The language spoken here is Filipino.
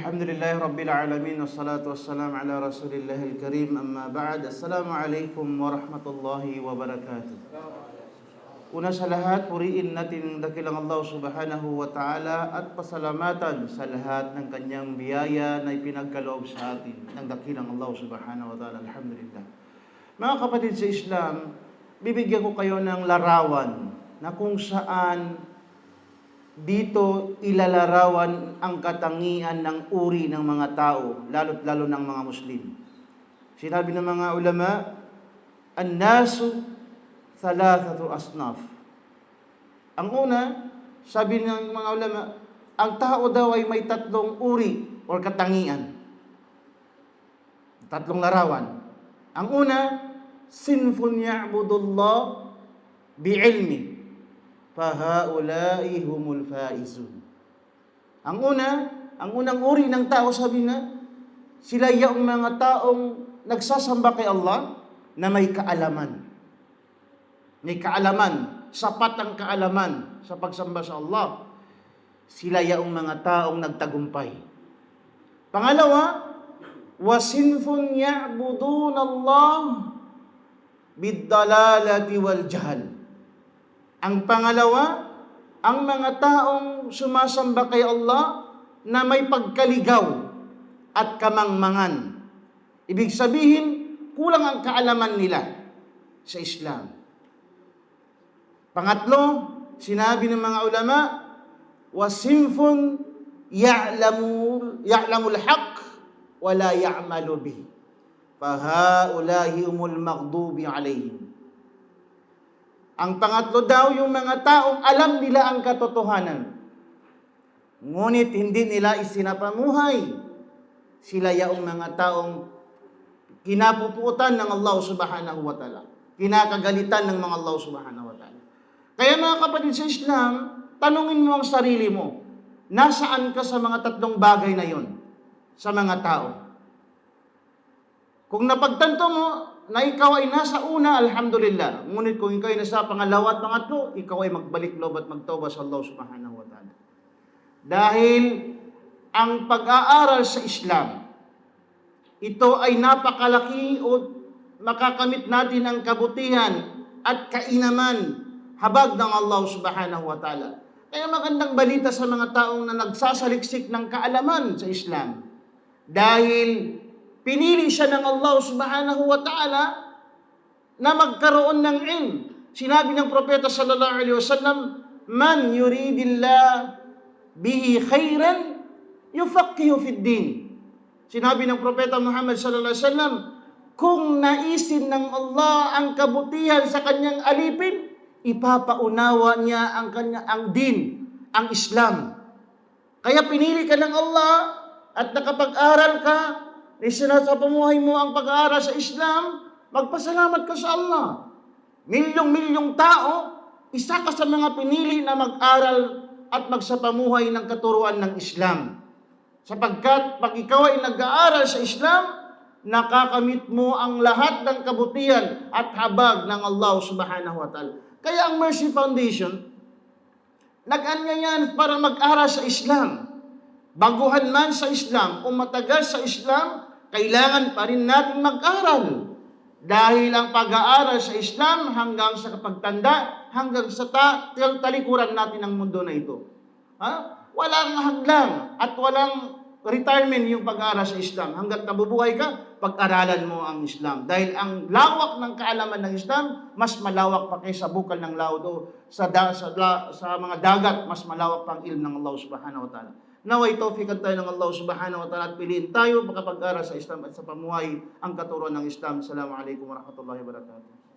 Alhamdulillahi Rabbil Alamin, wassalatu wassalam ala Rasulillahil Karim, amma ba'd. Assalamualaikum warahmatullahi wabarakatuh. Una sa lahat, puriin natin ang dakilang Allah subhanahu wa ta'ala at pasalamatan sa lahat ng kanyang biyaya na ipinagkaloob sa atin ng dakilang Allah subhanahu wa ta'ala. Alhamdulillah. Mga kapatid sa Islam, bibigyan ko kayo ng larawan na kung saan dito ilalarawan ang katangian ng uri ng mga tao, lalo't lalo ng mga Muslim. Sinabi ng mga ulama, an-nasu thalathatu asnaf. Ang una, sabi ng mga ulama, ang tao daw ay may tatlong uri o katangian. Tatlong larawan. Ang una, sinfun ya'budullah bi'ilmi. Fahaulai humul faizun. Ang unang uri ng tao, sabi na, sila yung mga taong nagsasamba kay Allah na may kaalaman. May kaalaman, sapat ang kaalaman sa pagsamba sa Allah. Sila yung mga taong nagtagumpay. Pangalawa, wasinfun ya'budun Allah bid-dalalati wal jahl. Ang pangalawa, ang mga taong sumasamba kay Allah na may pagkaligaw at kamangmangan. Ibig sabihin, kulang ang kaalaman nila sa Islam. Pangatlo, sinabi ng mga ulama, wasinfun ya'lamul haqq wa la ya'malu bih. Fahaulahi humul maghdubi alaihim. Ang pangatlo daw, yung mga taong alam nila ang katotohanan, ngunit hindi nila isinapamuhay. Sila yung mga taong kinapuputan ng Allah subhanahu wa ta'ala, kinakagalitan ng mga Allah subhanahu wa ta'ala. Kaya mga kapatid sa Islam, tanungin mo ang sarili mo, nasaan ka sa mga tatlong bagay na yon sa mga tao? Kung napagtanto mo na ikaw ay nasa una, alhamdulillah. Ngunit kung ikaw ay nasa pangalawa at pangatlo, ikaw ay magbalik loob at magtawbah sa Allah subhanahu wa ta'ala. Dahil ang pag-aaral sa Islam, ito ay napakalaki o makakamit natin ang kabutihan at kainaman, habag ng Allah subhanahu wa ta'ala. Kaya magandang balita sa mga taong na nagsasaliksik ng kaalaman sa Islam. Dahil pinili siya ng Allah subhanahu wa ta'ala na magkaroon ng ilm. Sinabi ng propeta sallallahu alaihi wasallam, man yuridillah bihi khairan yufaqihu fid din. Sinabi ng propeta Muhammad sallallahu alaihi wasallam, kung naisin ng Allah ang kabutihan sa kanyang alipin, ipapaunawa niya ang din, ang Islam. Kaya pinili ka ng Allah at nakapag-aral ka, sa pamuhay mo ang pag-aaral sa Islam, magpasalamat ka sa Allah. Milyong-milyong tao, isa ka sa mga pinili na mag-aral at magsapamuhay ng katuruan ng Islam. Sapagkat pag ikaw ay nag-aaral sa Islam, nakakamit mo ang lahat ng kabutihan at habag ng Allah subhanahu wa ta'ala. Kaya ang Mercy Foundation, nag-anyayan para mag-aral sa Islam. Baguhan man sa Islam o matagal sa Islam, kailangan pa rin natin mag-aral. Dahil ang pag-aaral sa Islam hanggang sa kapagtanda, hanggang sa talikuran natin ang mundo na ito. Walang hadlang at walang retirement yung pag-aaral sa Islam. Hanggat nabubuhay ka, pag-aralan mo ang Islam. Dahil ang lawak ng kaalaman ng Islam, mas malawak pa kaysa bukal ng laudo. Sa mga dagat, mas malawak pa ang ilm ng Allah subhanahu wa ta'ala. Naway tawfiqan tayo ng Allah subhanahu wa ta'ala at piliin tayo makapag-aral sa Islam at sa pamuhay ang katuruan ng Islam. Assalamualaikum warahmatullahi wabarakatuh.